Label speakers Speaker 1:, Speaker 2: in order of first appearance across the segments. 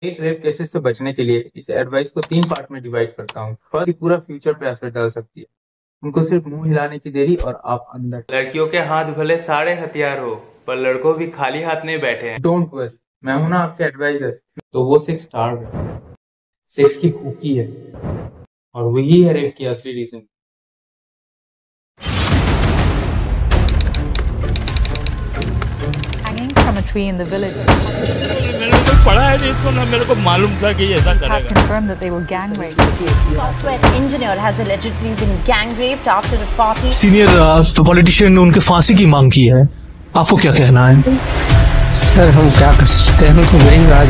Speaker 1: एक rape cases से बचने के लिए इस एडवाइस को 3 पार्ट में डिवाइड करता हूँ। फर्स्ट, पूरा फ्यूचर पे असर डाल सकती है। उनको सिर्फ मुंह हिलाने की देरी और आप अंदर।
Speaker 2: लड़कियों के हाथ भले सारे हथियार हो, पर लड़कों भी खाली हाथ नहीं बैठे हैं।
Speaker 1: डोंट वरी, मैं हूं ना आपके एडवाइजर। तो वो सेक्स स्टार्व है, सेक्स की भूखी है, और वही है रेप की असली reason.
Speaker 3: Hanging from a tree in the village.
Speaker 4: मैंने तो पढ़ा है नहीं इसको, ना मेरे को मालूम था कि ये ऐसा
Speaker 3: Police have
Speaker 4: करेगा।
Speaker 3: confirmed that they were gang raped.
Speaker 5: Software engineer has allegedly been gang raped after a party.
Speaker 6: Senior politician ने उनके फांसी की मांग की है। आपको क्या कहना है?
Speaker 7: सर हम क्या कर सकते हैं, हम तो गरीब राज।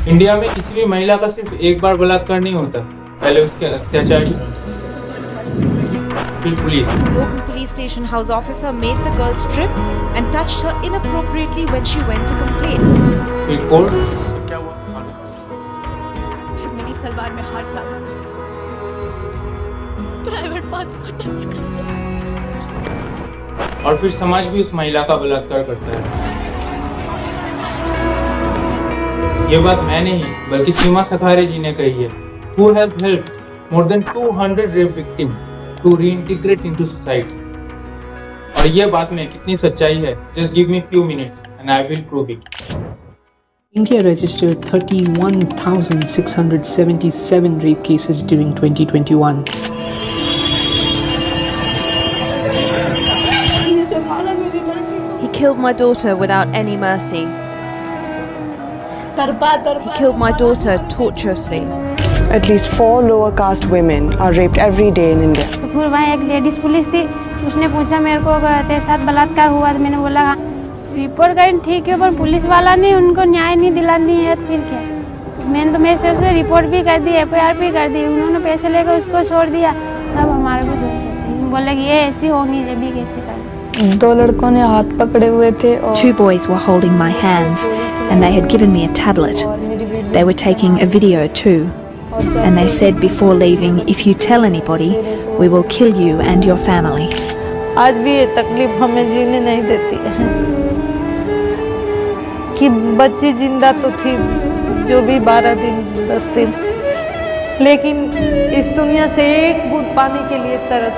Speaker 1: इंडिया में किसी भी महिला का सिर्फ एक बार बलात्कार नहीं होता, पहले उसके अत्याचारी, फिर police.
Speaker 8: Local police station house officer made the girl strip and touched her inappropriately when she went to complain.
Speaker 1: फिर कोर्ट।
Speaker 4: क्या हुआ?
Speaker 5: फिर मेरी सलवार में हाथ डाला, प्राइवेट पार्ट्स को टच कर दिया।
Speaker 1: और फिर समाज भी उस महिला का बलात्कार करता है। ये बात मैं नहीं, बल्कि सीमा सखारे जी ने कही है, who has helped more than 200 rape victims to reintegrate into society। और ये बात में कितनी सच्चाई है, just give me few minutes and I will prove it।
Speaker 9: India registered 31,677 rape cases during 2021.
Speaker 8: He killed my daughter without any mercy. He killed my daughter torturously.
Speaker 10: At least 4 lower caste women are raped every day in India.
Speaker 11: तो वहाँ एक ladies police थी, उसने पूछा मेरे को तेरे साथ बलात्कार हुआ, तो मैंने बोला रिपोर्ट करें ठीक है, पर पुलिस वाला ने उनको न्याय नहीं दिलानी है, तो फिर क्या। मैंने तो मेरे से उसने रिपोर्ट भी कर दी, FIR भी कर दी, उन्होंने पैसे लेकर उसको छोड़ दिया। सब हमारे को दोष देते हैं, बोले कि ये ऐसी होंगी जब भी कैसे करें।
Speaker 12: 2 लड़कों ने हाथ पकड़े हुए थे और
Speaker 13: 2 boys were holding my hands and they had given me a tablet. They were taking a video too. And they said before leaving, if you tell anybody, we will kill you and your family.
Speaker 12: आज भी ये तकलीफ हमें जीने नहीं देती है कि बच्ची जिंदा तो थी, जो भी 12 दिन 10 दिन, लेकिन इस दुनिया से एक बूंद पानी के लिए तरस।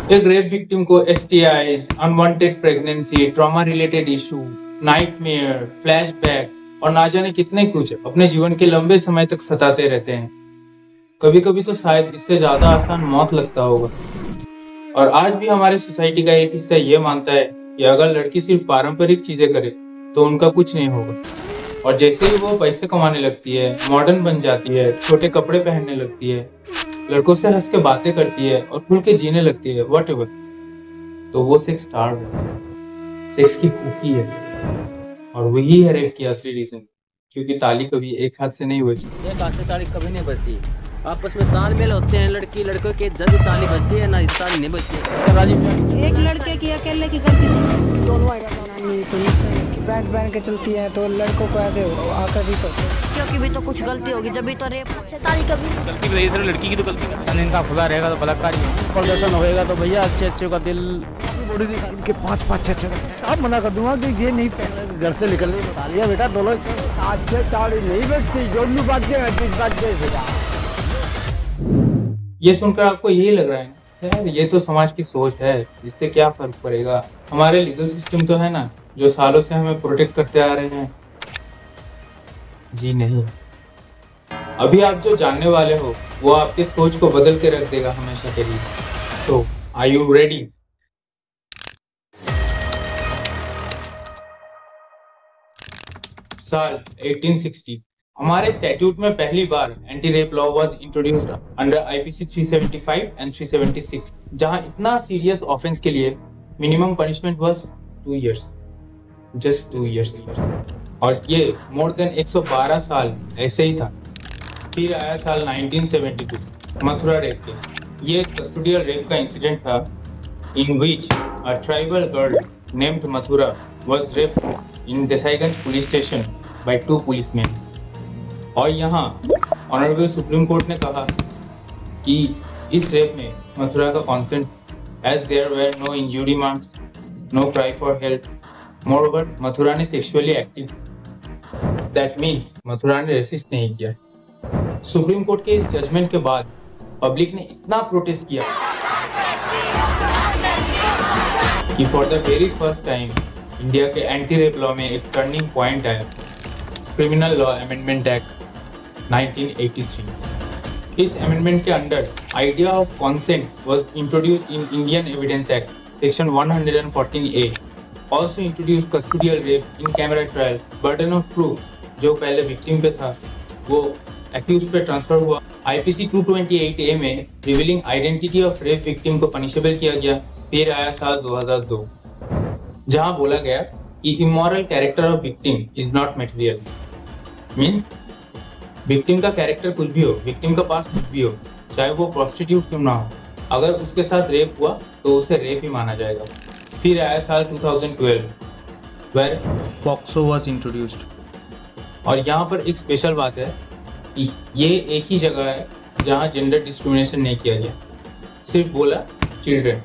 Speaker 1: एक रेप विक्टिम को STIs, unwanted pregnancy, trauma related issue, nightmare, flashback और ना जाने कितने कुछ अपने जीवन के लंबे समय तक सताते रहते हैं। कभी कभी तो शायद इससे ज्यादा आसान मौत लगता होगा। और आज भी हमारे सोसाइटी का एक हिस्सा ये मानता है कि अगर लड़की सिर्फ पारंपरिक चीजें करे तो उनका कुछ नहीं होगा। और जैसे ही वो पैसे कमाने लगती है, मॉडर्न बन जाती है, छोटे कपड़े पहनने लगती है, लड़कों से हंस के बातें करती है और खुल के जीने लगती है, व्हाटएवर, तो वो सेक्स स्टार्व है, सेक्स की भूखी है, और वही है रेप की असली रीजन। क्योंकि ताली कभी एक हाथ से नहीं बजती।
Speaker 7: एक हाथ से ताली कभी नहीं बजती, आपस में तालमेल होते हैं लड़की लड़कों के, जब भी ताली बजती है ना ताली नहीं बजती।
Speaker 11: एक लड़के की अकेले की गलती नहीं,
Speaker 7: दोनों तो नीचे पैंट पहन के चलती है तो लड़कों को ऐसे आकर्षित होते हैं,
Speaker 5: क्योंकि भी तो कुछ गलती होगी जब भी तो रेप। अच्छा ताली कभी
Speaker 4: गलती भी सर, लड़की की तो गलती नहीं।
Speaker 7: इनका खुला रहेगा तो बलात्कार ही प्रदर्शन होएगा, तो भैया अच्छे अच्छे का दिल बॉडी निकाल के 5-5 6 आप मना कर दूंगा कि ये नहीं पहन, घर से निकलने तालियां बेटा दोनों आज से ताली नहीं बजती, जो भी बात
Speaker 1: ये सुनकर आपको यही लग रहा है यार, ये तो समाज की सोच है, इससे क्या फर्क पड़ेगा। हमारे लीगल सिस्टम तो है ना, जो सालों से हमें प्रोटेक्ट करते आ रहे हैं। जी नहीं, अभी आप जो जानने वाले हो वो आपके सोच को बदल के रख देगा हमेशा के लिए। So are you ready? साल 1860 हमारे स्टैट्यूट में पहली बार anti rape law was introduced under IPC 375 and 376, जहां इतना सीरियस ऑफेंस के लिए minimum punishment was 2 years, just 2 years. और ये मोर देन 112 साल ऐसे ही था। फिर आया साल 1972 मथुरा रेप केस। ये कस्टोडियल रेप का इंसिडेंट था in which a tribal girl named Mathura was raped in Desaiganj police station by 2 policemen. और यहाँ ऑनरेबल सुप्रीम कोर्ट ने कहा कि इस रेप में मथुरा का consent, as there were no injury marks, no cry for help. Moreover, Mathura ने sexually active, that means Mathura ने रेसिस्ट नहीं किया। सुप्रीम कोर्ट के इस जजमेंट के बाद पब्लिक ने इतना प्रोटेस्ट किया कि for the very first time India के एंटी रेप लॉ में एक टर्निंग पॉइंट आया, क्रिमिनल लॉ अमेंडमेंट एक्ट 1983। इस अमेंडमेंट के under idea of consent was introduced in Indian evidence act section 114A। Also introduce custodial rape in camera trial. Burden of proof जो पहले victim पे था वो एक्यूज पे transfer हुआ। IPC 228A में revealing identity of rape victim को punishable किया गया। फिर आया साल 2002 जहां बोला गया कि immoral character of victim is not material. Means victim का कैरेक्टर कुछ भी हो, विक्टिम का पास कुछ भी हो, चाहे वो प्रोस्टिट्यूट क्यों ना हो, अगर उसके साथ रेप हुआ तो उसे रेप ही माना जाएगा। फिर आया साल 2012 where पॉक्सो वाज इंट्रोड्यूस्ड। और यहाँ पर एक स्पेशल बात है कि ये एक ही जगह है जहाँ जेंडर डिस्क्रिमिनेशन नहीं किया गया, सिर्फ बोला चिल्ड्रन,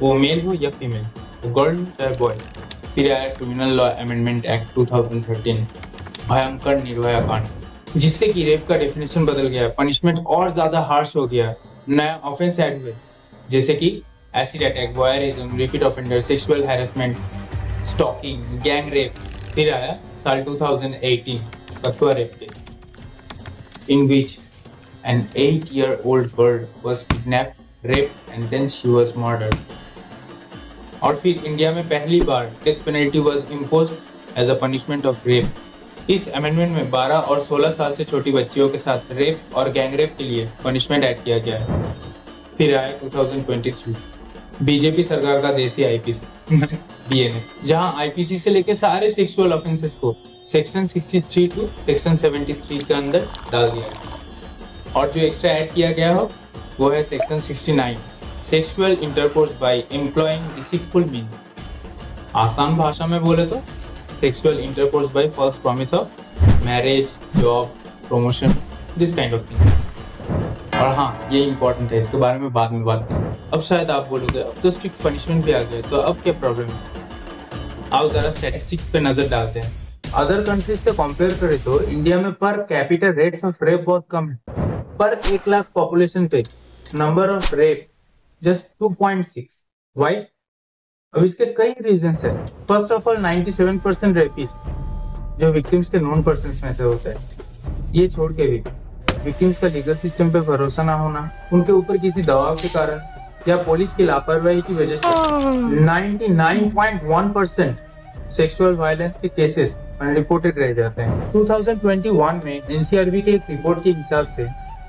Speaker 1: वो मेल हो या फीमेल, वो गर्ल या बॉय। फिर आया क्रिमिनल लॉ अमेंडमेंट एक्ट 2013, भयंकर निर्भया कांड, जिससे कि रेप का डेफिनेशन बदल गया, पनिशमेंट और ज्यादा हार्श हो गया, नया ऑफेंस ऐड हुए जैसे कि acid attack, voyeurism, repeat offender, sexual harassment, stalking, gang rape. फिर आया साल 2018 Kathua rape case, in which an 8-year-old girl was kidnapped, raped and then she was murdered. और फिर इंडिया में पहली बार death penalty was imposed as a punishment of rape. इस amendment में 12 और 16 साल से छोटी बच्चियों के साथ रेप और गैंग रेप के लिए पनिशमेंट ऐड किया गया है। फिर आया 2023 बीजेपी सरकार का देसी IPC BNS, जहां IPC से लेके सारे सेक्सुअल ऑफेंसेस को सेक्शन 63 टू सेक्शन 73 के अंदर डाल दिया है। और जो एक्स्ट्रा ऐड किया गया हो वो है section 69, sexual intercourse by employing deceitful mean. आसान भाषा में बोले तो sexual intercourse by false promise of marriage, job, promotion, this kind of things. और हाँ, ये इंपॉर्टेंट है, इसके बारे में बाद में बात करें। अब शायद आप बोलोगे अब तो स्ट्रिक्ट पनिशमेंट भी आ गया, तो अब क्या प्रॉब्लम है? आओ जरा स्टैटिस्टिक्स पे नजर डालते हैं। अदर कंट्रीज से कंपेयर करें तो इंडिया में पर कैपिटल रेट्स ऑफ रेप बहुत कम है। पर 1 लाख पॉपुलेशन पे number of rape just 2.6। Why? अब इसके कई रीजंस है। फर्स्ट ऑफ ऑल 97% रेपिस्ट जो विक्टिम्स के नॉन पर्सन्स में से होते हैं। ये छोड़ के भी विक्टिम्स का लीगल सिस्टम पे भरोसा ना होना, उनके ऊपर किसी दबाव के कारण या पुलिस की लापरवाही की वजह से 99.1% सेक्सुअल वायलेंस के केसेस अनरिपोर्टेड रह जाते हैं। 2021 में NCRB के एक रिपोर्ट के हिसाब से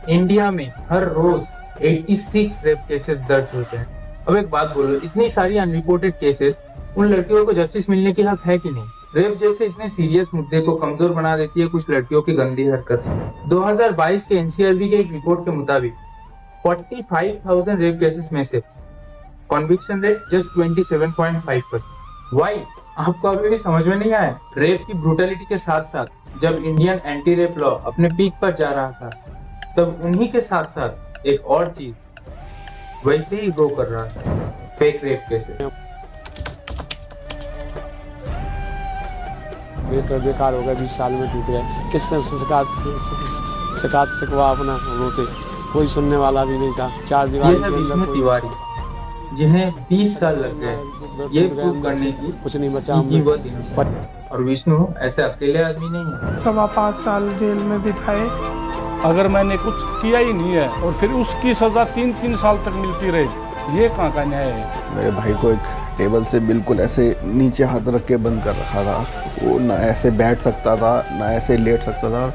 Speaker 1: इंडिया में हर रोज 86 रेप केसेस दर्ज होते हैं। अब एक बात बोलो, इतनी सारी अनरिपोर्टेड केसेस, उन लड़कियों को जस्टिस मिलने की हक है कि नहीं? रेप जैसे इतने सीरियस मुद्दे को कमजोर बना देती है कुछ लड़कियों की गंदी हरकत। 2022 के NCRB के एक रिपोर्ट के मुताबिक 45,000 रेप केसेस में से कन्विक्शन रेट जस्ट 27.5%। व्हाई? आपको अभी भी समझ में नहीं आया? रेप की ब्रूटलिटी के साथ साथ जब इंडियन एंटी रेप लॉ अपने पीक पर जा रहा था, तब उन्हीं के साथ साथ एक और चीज वैसे ही ग्रो कर रहा था, फेक रेप केसेस।
Speaker 7: बेकार हो गया, 20 साल में टूट गए। किसने शिकायत शिकवा अपना रोते, कोई सुनने वाला भी नहीं था। 4 दीवार
Speaker 1: विष्णु तिवारी जिन्हें 20 साल लग गए ये प्रूव करने की
Speaker 7: कुछ नहीं बचा।
Speaker 1: और विष्णु ऐसे अकेले आदमी नहीं है।
Speaker 14: 5.25 साल जेल में बिताए।
Speaker 4: अगर मैंने कुछ किया ही नहीं है और फिर उसकी सजा 3-3 साल तक मिलती रही, ये कहाँ का न्याय है?
Speaker 15: मेरे भाई को एक टेबल से बिल्कुल ऐसे नीचे हाथ रख के बंद कर रखा था। वो ना ऐसे बैठ सकता था ना ऐसे लेट सकता था।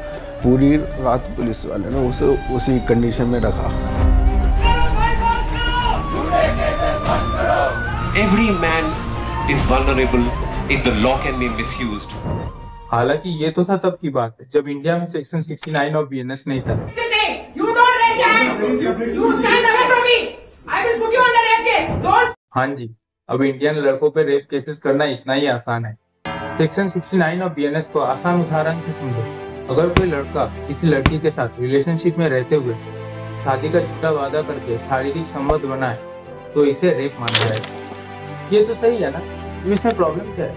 Speaker 15: पूरी रात पुलिस वाले ने उसे उसी कंडीशन में रखा।
Speaker 16: Every man is vulnerable if the law can be misused.
Speaker 1: हालांकि ये तो था तब की बात है जब इंडिया में सेक्शन 69 और BNS नहीं था। हाँ जी, अब इंडियन लड़कों पे रेप केसेस करना इतना ही आसान है। सेक्शन 69 ऑफ बीएनएस को आसान उदाहरण से समझो। अगर कोई लड़का किसी लड़की के साथ रिलेशनशिप में रहते हुए शादी का झूठा वादा करके शारीरिक संबंध बनाए तो इसे रेप माना जाएगा। ये तो सही है ना, तो इसमें प्रॉब्लम क्या है?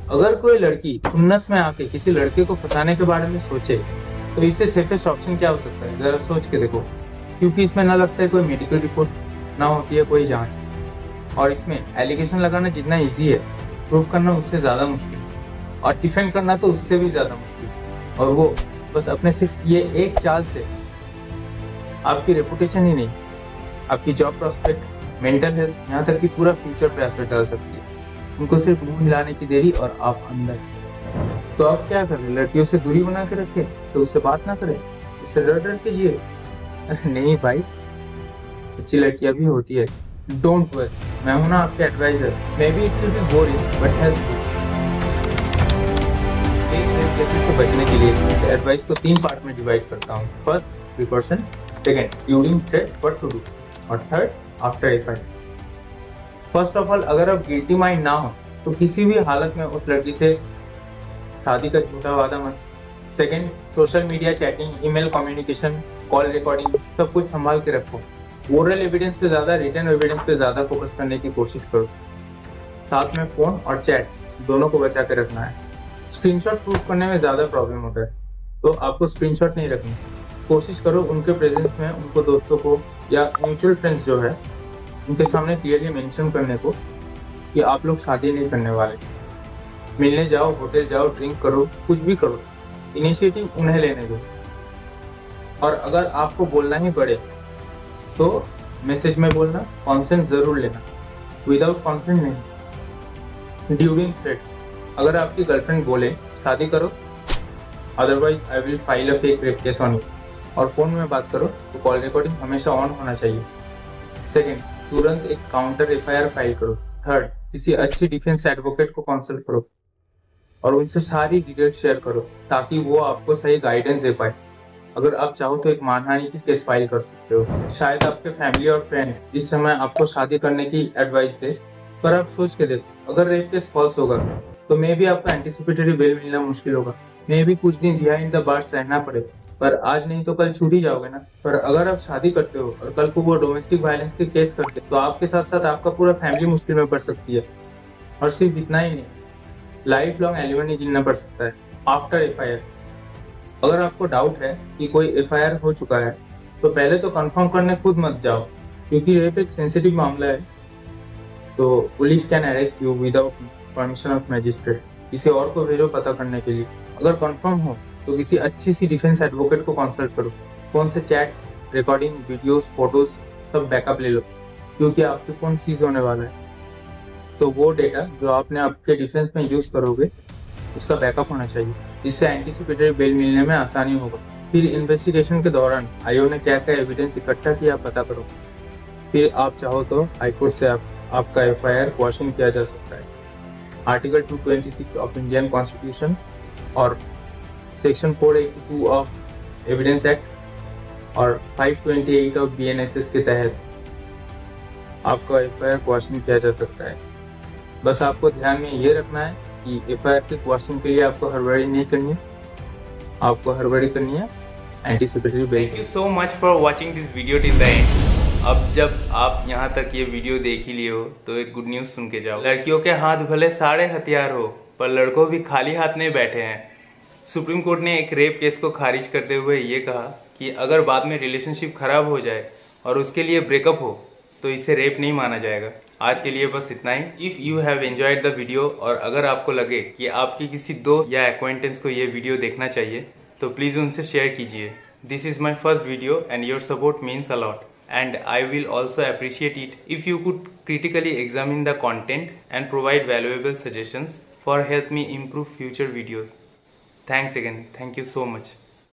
Speaker 1: अगर कोई लड़की खुन्नस में आके किसी लड़के को फंसाने के बारे में सोचे तो इससे सेफेस्ट ऑप्शन क्या हो सकता है? जरा सोच के देखो, क्योंकि इसमें ना लगता है कोई मेडिकल रिपोर्ट, ना होती है कोई जांच, और इसमें एलिगेशन लगाना जितना इजी है, प्रूफ करना उससे ज्यादा मुश्किल, और डिफेंड करना तो उससे भी ज्यादा मुश्किल, और वो बस अपने सिर्फ ये एक चाल से आपकी रेपुटेशन ही नहीं, आपकी जॉब प्रोस्पेक्ट, मेंटल हेल्थ, यहाँ तक कि पूरा फ्यूचर पे असर डाल सकती है। उनको सिर्फ मुंह हिलाने की देरी और आप अंदर। तो आप क्या करें? लड़कियों से दूरी बना के रखे, तो उससे बात ना करें, उससे डर डर के जिए? नहीं भाई, अच्छी लड़कियां भी होती है। डोंट वरी, मैं हूं ना आपके advisor. Maybe it will be boring but helpful. एक रेप केसेस से बचने के लिए इस एडवाइस को 3 पार्ट में डिवाइड करता हूँ। First, precaution, second, during threat what to do, और third, after effect. First of all, अगर आप गिल्टी माइंड ना हो तो किसी भी हालत में उस लड़की से शादी का झूठा वादा मत। Second, social media chatting, email communication, call recording, सब कुछ संभाल के रखो। ओरल एविडेंस से ज्यादा रिटन एविडेंस पे ज्यादा फोकस करने की कोशिश करो। साथ में फोन और चैट्स दोनों को बचा के रखना है। स्क्रीनशॉट प्रूफ करने में ज्यादा प्रॉब्लम होता है, तो आपको स्क्रीनशॉट नहीं रखनी। कोशिश करो उनके प्रेजेंस में उनको दोस्तों को या म्यूचुअल फ्रेंड्स जो है उनके सामने क्लियरली मेंशन करने को कि आप लोग शादी नहीं करने वाले। मिलने जाओ, होटल जाओ, ड्रिंक करो, कुछ भी करो, इनिशिएटिव उन्हें लेने दो। और अगर आपको बोलना ही पड़े तो मैसेज में बोलना, कॉन्सेंट जरूर लेना, विदाउट कॉन्सेंट नहीं। ड्यूरिंग थ्रेट्स, अगर आपकी गर्लफ्रेंड बोले शादी करो otherwise I will file a fake rape case on you, और फोन में बात करो, तो कॉल रिकॉर्डिंग हमेशा ऑन होना चाहिए। सेकेंड, तुरंत एक काउंटर एफआईआर फाइल करो। थर्ड, किसी अच्छी डिफेंस एडवोकेट को कंसल्ट करो और उनसे सारी डिटेल शेयर करो ताकि वो आपको सही गाइडेंस दे पाए। अगर आप चाहो तो एक मानहानि की केस फाइल कर सकते हो। शायद आपके फैमिली और फ्रेंड्स इस समय आपको शादी करने की एडवाइस दे, पर आप सोच के देखो, अगर रेप केस फॉल्स होगा तो मे भी आपको एंटिसिपेटरी बेल मिलना मुश्किल होगा, मे भी कुछ दिन बिहाइंड द बार्स रहना पड़े, पर आज नहीं तो कल छूट ही जाओगे ना। पर अगर आप शादी करते हो और कल को वो डोमेस्टिक वायलेंस के केस करते तो आपके साथ साथ आपका पूरा फैमिली मुश्किल में पड़ सकती है। और सिर्फ इतना ही नहीं, लाइफ लॉन्ग एलिमनी गिनना पड़ सकता है। आफ्टर एफआईआर, अगर आपको डाउट है कि कोई एफआईआर हो चुका है तो पहले तो कंफर्म करने खुद मत जाओ, क्योंकि रेप एक सेंसिटिव मामला है, तो police can arrest you without permission of magistrate. किसी और को भेजो पता करने के लिए। अगर कंफर्म हो तो किसी अच्छी सी डिफेंस एडवोकेट को कंसल्ट करो। फोन से चैट्स, रिकॉर्डिंग, वीडियोस, फोटोज सब बैकअप ले लो, क्योंकि आपके फोन सीज होने वाला है। तो वो डेटा जो आपने आपके डिफेंस में यूज करोगे उसका बैकअप होना चाहिए, जिससे एंटिसिपेटरी बेल मिलने में आसानी होगा। फिर इन्वेस्टिगेशन के दौरान आईओ ने क्या क्या एविडेंस इकट्ठा किया पता करो। फिर आप चाहो तो हाईकोर्ट से आपका एफआईआर क्वेश्चन किया जा सकता है। आर्टिकल 226 ऑफ इंडियन कॉन्स्टिट्यूशन और सेक्शन 482 ऑफ एविडेंस एक्ट और 528 ऑफ बीएनएसएस के तहत आपका एफआईआर क्वेश्चन किया जा सकता है। बस आपको ध्यान में ये रखना है कि एफआईआर के क्वेश्चन के लिए आपको हड़बड़ी नहीं करनी है, आपको हड़बड़ी करनी है anticipatory bell.
Speaker 2: Thank you so much for watching this video till the end. अब जब आप यहाँ तक ये वीडियो देख ही लिए हो तो एक गुड न्यूज़ सुन के जाओ। लड़कियों के हाथ भले सारे हथियार हो, पर लड़कों भी खाली हाथ नहीं बैठे हैं। सुप्रीम कोर्ट ने एक रेप केस को खारिज करते हुए ये कहा कि अगर बाद में रिलेशनशिप खराब हो जाए और उसके लिए ब्रेकअप हो तो इसे रेप नहीं माना जाएगा। आज के लिए बस इतना ही। If you have enjoyed the video और अगर आपको लगे कि आपकी किसी दोस्त या एक्वेंटेंस को ये वीडियो देखना चाहिए तो प्लीज उनसे शेयर कीजिए। This is my first video and your support means a lot and I will also appreciate it if you could critically examine the content and provide valuable suggestions for help me improve future videos. Thanks again. Thank you so much.